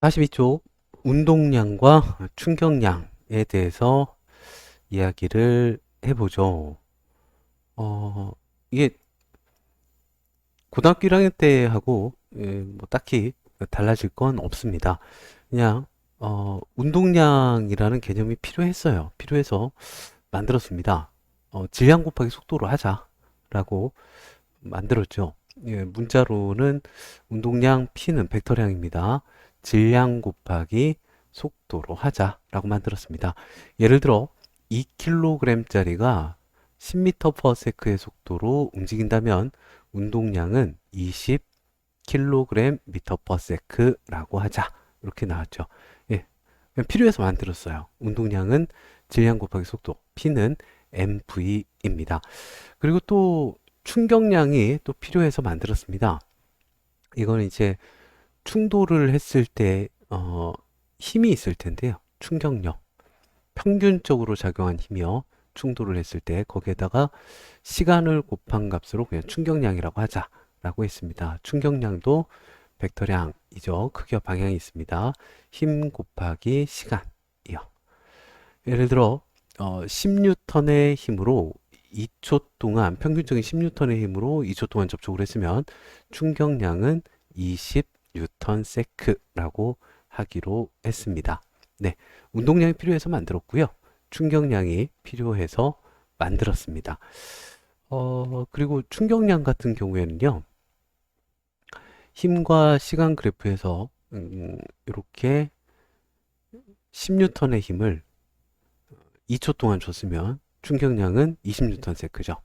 42쪽 운동량과 충격량에 대해서 이야기를 해보죠. 이게 고등학교 1학년 때하고 뭐 딱히 달라질 건 없습니다. 그냥 운동량이라는 개념이 필요했어요. 필요해서 만들었습니다. 질량 곱하기 속도로 하자라고 만들었죠. 예, 문자로는 운동량 P는 벡터량입니다. 질량 곱하기 속도로 하자라고 만들었습니다. 예를 들어 2kg짜리가 10m/s의 속도로 움직인다면 운동량은 20kg/m/s라고 하자. 이렇게 나왔죠. 예, 그냥 필요해서 만들었어요. 운동량은 질량 곱하기 속도, P는 mv입니다. 그리고 또 충격량이 또 필요해서 만들었습니다. 이거는 이제 충돌을 했을 때 힘이 있을 텐데요. 충격력, 평균적으로 작용한 힘이요. 충돌을 했을 때 거기에다가 시간을 곱한 값으로 그냥 충격량이라고 하자라고 했습니다. 충격량도 벡터량이죠. 크기와 방향이 있습니다. 힘 곱하기 시간이요. 예를 들어 10N의 힘으로 2초 동안 평균적인 10N의 힘으로 2초 동안 접촉을 했으면 충격량은 20N라고 하기로 했습니다. 네, 운동량이 필요해서 만들었고요. 충격량이 필요해서 만들었습니다. 그리고 충격량 같은 경우에는요. 힘과 시간 그래프에서 이렇게 10N의 힘을 2초 동안 줬으면 충격량은 20N죠.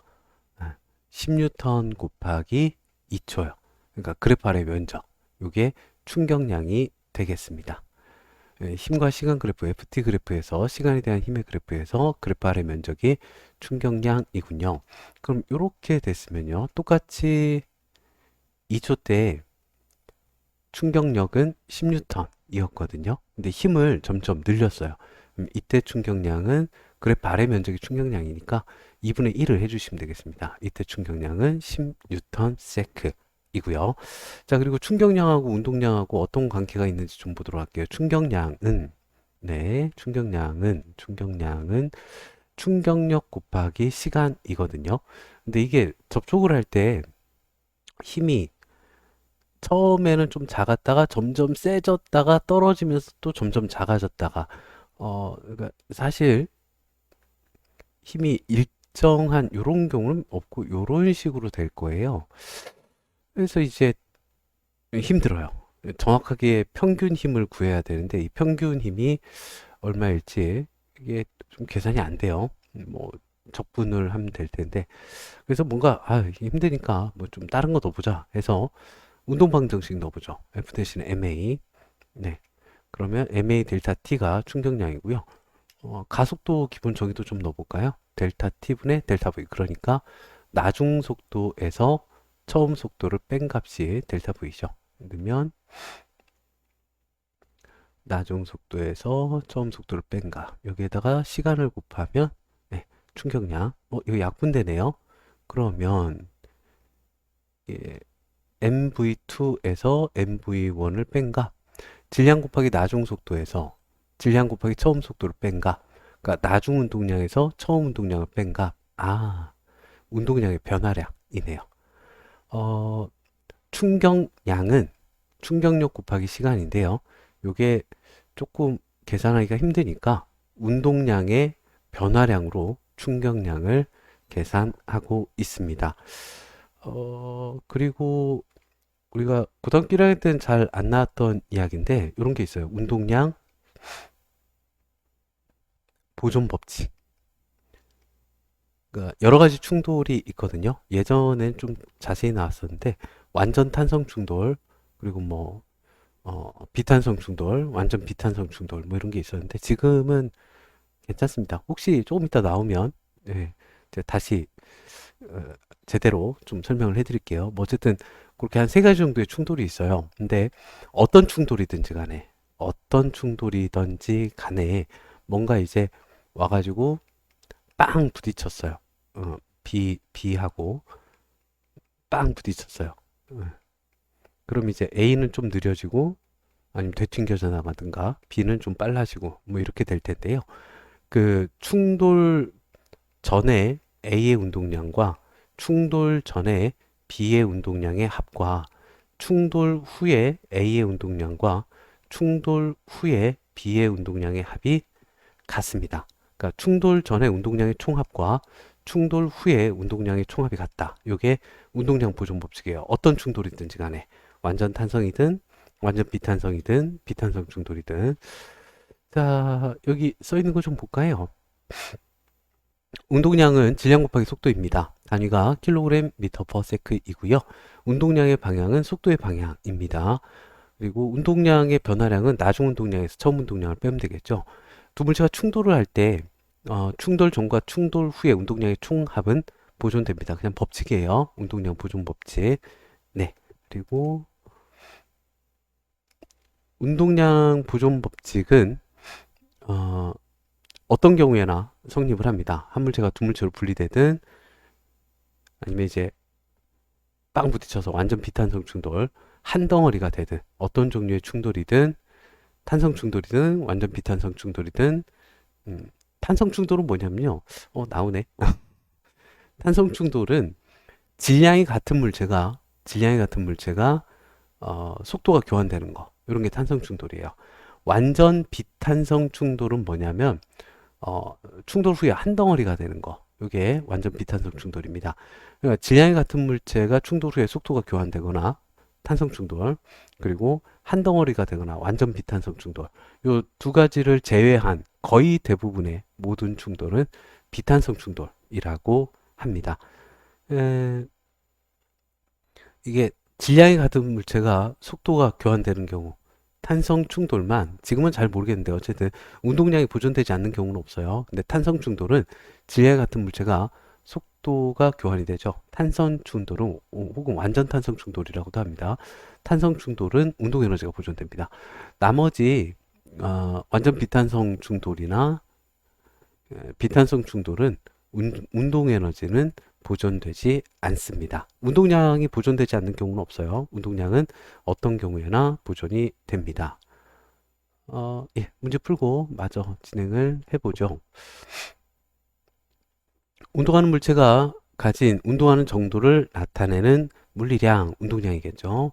10N 곱하기 2초요. 그러니까 그래프 아래 면적. 이게 충격량이 되겠습니다. 힘과 시간 그래프, FT 그래프에서 시간에 대한 힘의 그래프에서 그래프 아래 면적이 충격량이군요. 그럼 이렇게 됐으면요. 똑같이 2초 때 충격력은 10N이었거든요. 근데 힘을 점점 늘렸어요. 이때 충격량은 그래프 아래 면적이 충격량이니까 2분의 1을 해주시면 되겠습니다. 이때 충격량은 10N세크 이고요. 자, 그리고 충격량하고 운동량하고 어떤 관계가 있는지 좀 보도록 할게요. 충격량은 충격량은 충격력 곱하기 시간이거든요. 근데 이게 접촉을 할 때 힘이 처음에는 좀 작았다가 점점 세졌다가 떨어지면서 또 점점 작아졌다가 그러니까 사실 힘이 일정한 요런 경우는 없고 요런 식으로 될 거예요. 그래서 이제 힘들어요. 정확하게 평균 힘을 구해야 되는데 이 평균 힘이 얼마일지 이게 좀 계산이 안 돼요. 뭐 적분을 하면 될 텐데 그래서 뭔가 힘드니까 뭐 좀 다른 거 넣어보자 해서 운동방정식 넣어보죠. F 대신 MA. 네. 그러면 MA 델타 T가 충격량이고요. 가속도 기본 정의도 좀 넣어볼까요? 델타 T분의 델타 V. 그러니까 나중 속도에서 처음 속도를 뺀 값이 델타 V죠. 넣으면 나중 속도에서 처음 속도를 뺀 값. 여기에다가 시간을 곱하면 네, 충격량. 이거 약분되네요. 그러면 예, MV2에서 MV1을 뺀 값. 질량 곱하기 나중 속도에서 질량 곱하기 처음 속도를 뺀 값. 그러니까 나중 운동량에서 처음 운동량을 뺀 값. 운동량의 변화량이네요. 어, 충격량은 충격력 곱하기 시간인데요. 이게 조금 계산하기가 힘드니까 운동량의 변화량으로 충격량을 계산하고 있습니다. 그리고 우리가 고등학교 1학년 때는 잘 안 나왔던 이야기인데 이런 게 있어요. 운동량 보존 법칙. 그러니까 여러 가지 충돌이 있거든요. 예전엔 좀 자세히 나왔었는데 완전 탄성 충돌 그리고 뭐 비탄성 충돌, 완전 비탄성 충돌 뭐 이런 게 있었는데 지금은 괜찮습니다. 혹시 조금 이따 나오면 제가 다시 어, 제대로 좀 설명을 해드릴게요. 뭐 어쨌든 그렇게 한 세 가지 정도의 충돌이 있어요. 근데 어떤 충돌이든지 간에 뭔가 이제 와가지고 빵 부딪혔어요. B하고 빵 부딪혔어요. 그럼 이제 A는 좀 느려지고 아니면 되튕겨져 나가든가 B는 좀 빨라지고 뭐 이렇게 될 텐데요. 그 충돌 전에 A의 운동량과 충돌 전에 B의 운동량의 합과 충돌 후에 A의 운동량과 충돌 후에 B의 운동량의 합이 같습니다. 그러니까 충돌 전에 운동량의 총합과 충돌 후에 운동량의 총합이 같다. 이게 운동량 보존 법칙이에요. 어떤 충돌이든지 간에 완전 탄성이든 완전 비탄성이든 비탄성 충돌이든. 자, 여기 써 있는 거 좀 볼까요? 운동량은 질량 곱하기 속도입니다. 단위가 킬로그램 미터 퍼 세크이고요. 운동량의 방향은 속도의 방향입니다. 그리고 운동량의 변화량은 나중 운동량에서 처음 운동량을 빼면 되겠죠. 두 물체가 충돌을 할 때 충돌 전과 충돌 후의 운동량의 총합은 보존됩니다. 그냥 법칙이에요. 운동량 보존 법칙. 네. 그리고 운동량 보존 법칙은 어떤 경우에나 성립을 합니다. 한 물체가 두 물체로 분리되든 아니면 이제 빵 부딪혀서 완전 비탄성 충돌 한 덩어리가 되든 어떤 종류의 충돌이든 탄성 충돌이든 완전 비탄성 충돌이든 탄성 충돌은 뭐냐면요. 나오네. 탄성 충돌은 질량이 같은 물체가 속도가 교환되는 거. 이런 게 탄성 충돌이에요. 완전 비탄성 충돌은 뭐냐면 충돌 후에 한 덩어리가 되는 거. 이게 완전 비탄성 충돌입니다. 그러니까 질량이 같은 물체가 충돌 후에 속도가 교환되거나 탄성 충돌, 그리고 한 덩어리가 되거나 완전 비탄성 충돌. 이 두 가지를 제외한 거의 대부분의 모든 충돌은 비탄성 충돌이라고 합니다. 에, 이게 질량이 같은 물체가 속도가 교환되는 경우 탄성 충돌만 지금은 잘 모르겠는데 어쨌든 운동량이 보존되지 않는 경우는 없어요. 근데 탄성 충돌은 질량 같은 물체가 속도가 교환이 되죠. 탄성 충돌은 혹은 완전 탄성 충돌이라고도 합니다. 탄성 충돌은 운동 에너지가 보존됩니다. 나머지 완전 비탄성 충돌이나 비탄성 충돌은 운동 에너지는 보존되지 않습니다. 운동량이 보존되지 않는 경우는 없어요. 운동량은 어떤 경우에나 보존이 됩니다. 예, 문제 풀고 마저 진행을 해보죠. 운동하는 물체가 가진 운동하는 정도를 나타내는 물리량, 운동량이겠죠.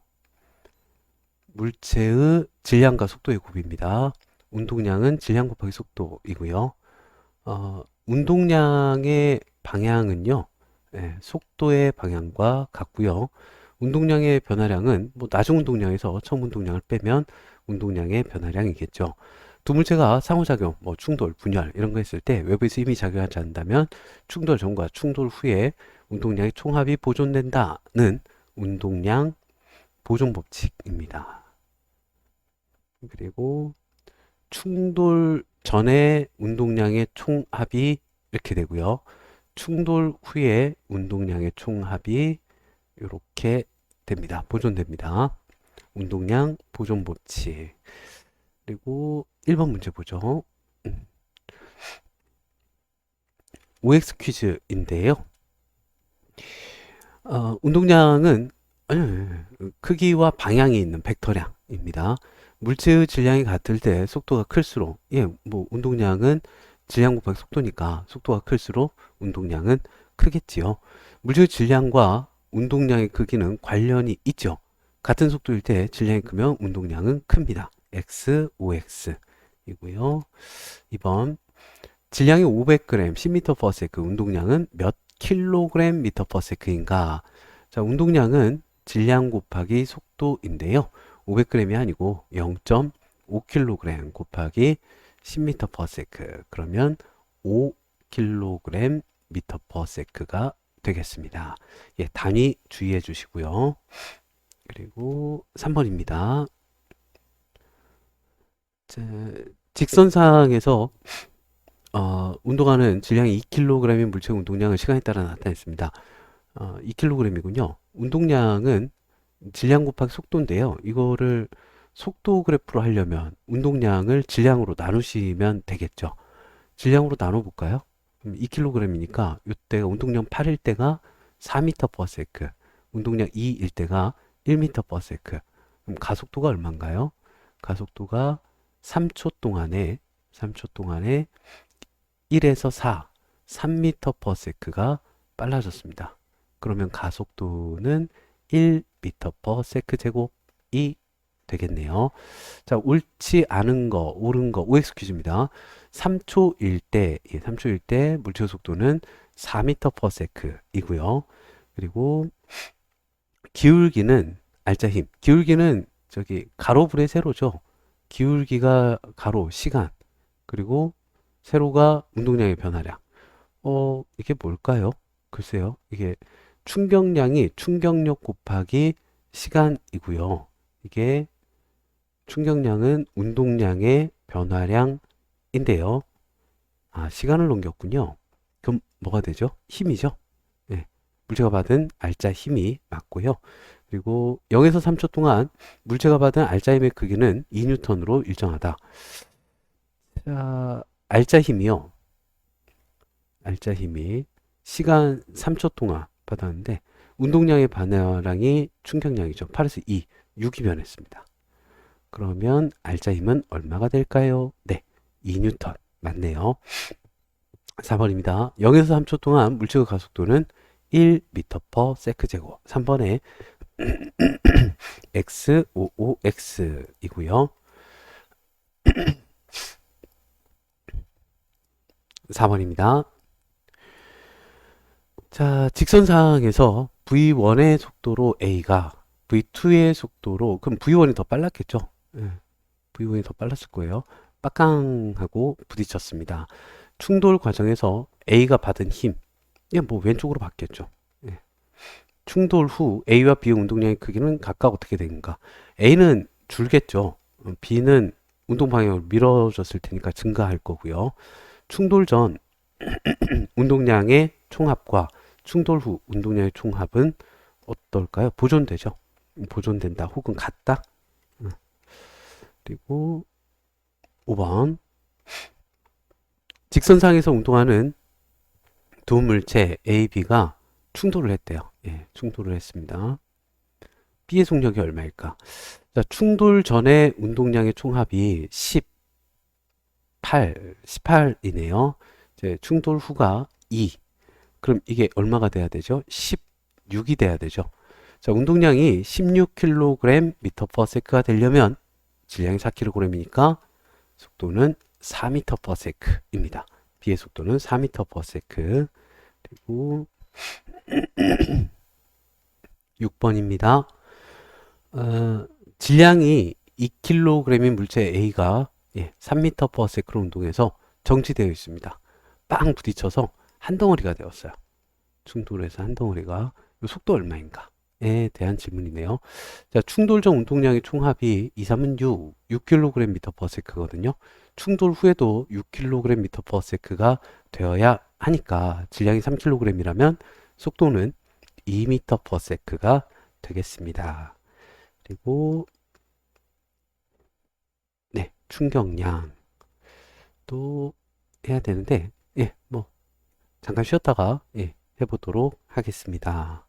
물체의 질량과 속도의 곱입니다. 운동량은 질량 곱하기 속도이고요. 운동량의 방향은요, 속도의 방향과 같고요. 운동량의 변화량은 뭐 나중 운동량에서 처음 운동량을 빼면 운동량의 변화량이겠죠. 두 물체가 상호작용, 뭐 충돌, 분열 이런 거 했을 때 외부에서 힘이 작용하지 않는다면 충돌 전과 충돌 후에 운동량의 총합이 보존된다는 운동량 보존 법칙입니다. 그리고 충돌 전에 운동량의 총합이 이렇게 되고요. 충돌 후에 운동량의 총합이 이렇게 됩니다. 보존됩니다. 운동량 보존 법칙. 그리고 1번 문제 보죠. OX 퀴즈인데요. 운동량은 크기와 방향이 있는 벡터량입니다. 물체의 질량이 같을 때 속도가 클수록, 뭐 운동량은 질량 곱하기 속도니까 속도가 클수록 운동량은 크겠지요. 물체의 질량과 운동량의 크기는 관련이 있죠. 같은 속도일 때 질량이 크면 운동량은 큽니다. X, OX 이고요. 2번 질량이 500g 10m/s 운동량은 몇 kg m/s인가? 자, 운동량은 질량 곱하기 속도인데요. 500g이 아니고 0.5kg 곱하기 10m/s 그러면 5kg m/s가 되겠습니다. 예, 단위 주의해 주시고요. 그리고 3번입니다. 직선상에서 운동하는 질량이 2kg인 물체 운동량을 시간에 따라 나타냈습니다. 2kg이군요. 운동량은 질량 곱하기 속도인데요. 이거를 속도 그래프로 하려면 운동량을 질량으로 나누시면 되겠죠. 질량으로 나눠볼까요? 2kg이니까 이때가 운동량 8일 때가 4m/s, 운동량 2일 때가 1m/s. 그럼 가속도가 얼마인가요? 가속도가 3초 동안에 1에서 4, 3m/s가 빨라졌습니다. 그러면 가속도는 1m/s제곱이 되겠네요. 자, 옳지 않은 거, 옳은 거, OX 퀴즈입니다. 3초일 때, 3초일 때 물체의 속도는 4m/s이고요. 그리고 기울기는 알짜 힘. 기울기는 저기 가로불의 세로죠. 기울기가 가로, 시간. 그리고 세로가 운동량의 변화량. 이게 뭘까요? 글쎄요. 이게 충격량이 충격력 곱하기 시간이고요. 이게 충격량은 운동량의 변화량인데요. 아, 시간을 넘겼군요. 그럼 뭐가 되죠? 힘이죠? 네. 물체가 받은 알짜 힘이 맞고요. 그리고 0에서 3초 동안 물체가 받은 알짜 힘의 크기는 2N으로 일정하다. 자, 알짜 힘이요. 알짜 힘이 시간 3초 동안 받았는데 운동량의 반응량이 충격량이죠. 8에서 2, 6이 변했습니다. 그러면 알짜 힘은 얼마가 될까요? 네, 2N. 맞네요. 4번입니다. 0에서 3초 동안 물체의 가속도는 1m/s제곱. 3번에 x55x이고요. 4번입니다. 자, 직선상에서 V1의 속도로 A가 V2의 속도로, 그럼 V1이 더 빨랐겠죠? V1이 더 빨랐을 거예요. 빡강하고 부딪혔습니다. 충돌 과정에서 A가 받은 힘, 이게 뭐 왼쪽으로 바뀌었죠. 충돌 후 A와 B의 운동량의 크기는 각각 어떻게 되는가? A는 줄겠죠. B는 운동 방향으로 밀어졌을 테니까 증가할 거고요. 충돌 전 운동량의 총합과 충돌 후 운동량의 총합은 어떨까요? 보존되죠. 보존된다 혹은 같다. 그리고 5번 직선상에서 운동하는 두 물체 A, B가 충돌을 했대요. 충돌을 했습니다. B의 속력이 얼마일까? 자, 충돌 전에 운동량의 총합이 18이네요. 이제 충돌 후가 2. 그럼 이게 얼마가 돼야 되죠? 16이 돼야 되죠. 자, 운동량이 16kg/s가 되려면 질량이 4kg이니까 속도는 4m/s입니다. B의 속도는 4m/s. 그리고 6번입니다. 질량이 2kg인 물체 A가 3m/s로 운동해서 정지되어 있습니다. 빵 부딪혀서 한 덩어리가 되었어요. 충돌해서 한 덩어리가. 속도 얼마인가에 대한 질문이네요. 자, 충돌 전 운동량의 총합이 2, 3은 6kg/s거든요. 충돌 후에도 6kg/s가 되어야 하니까 질량이 3kg이라면 속도는 2m/s가 되겠습니다. 그리고 네, 충격량 또 해야 되는데 뭐 잠깐 쉬었다가 해보도록 하겠습니다.